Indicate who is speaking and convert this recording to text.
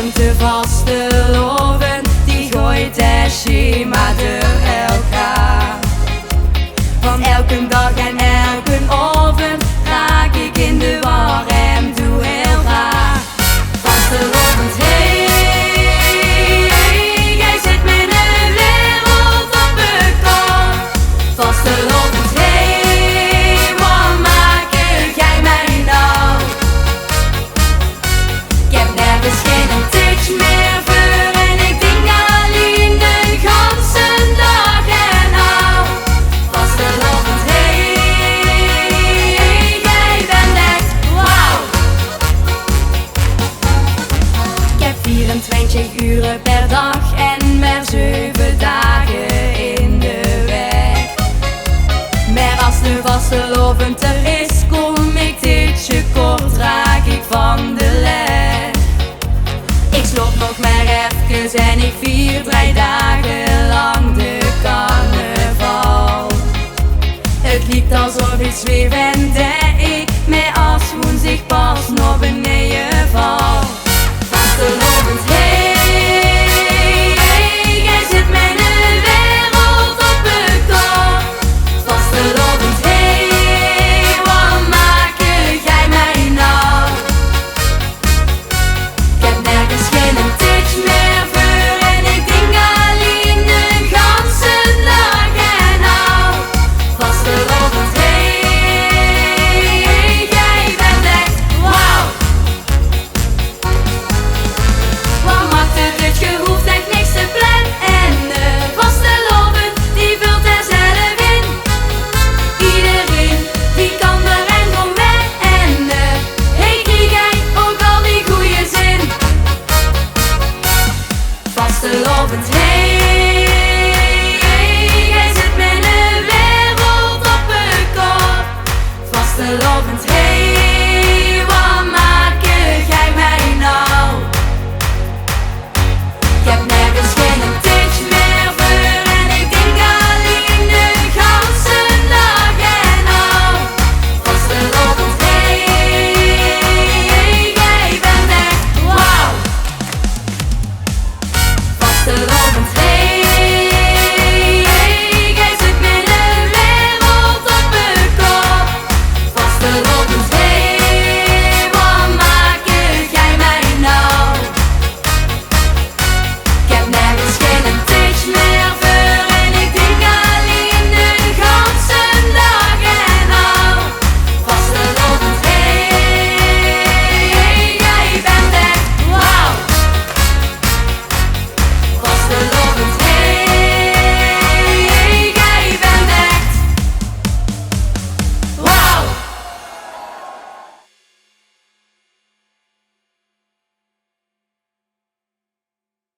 Speaker 1: komt de vaste loven, die gooit het schema door elkaar. Van elke dag en elke avond raak ik in de war en doe heel raar. Vastelovend, hey, jij zet mijn wereld op elkaar. Vastelovend, hey, wat maak jij mij nou? Ik heb nergens geen tics meer voor en ik denk alleen de ganse dag en nou. Vastelovend, hey, jij bent echt wauw. Ik heb 24 uren per dag en maar 7 dagen in de week. Maar als de vastelovend er is, kom ik ditje kort, raak ik van de les. Ik slot nog maar even en ik vier 3 dagen lang de carnaval. Het liep alsof ik zweef en dat ik mij als woensdag pas nog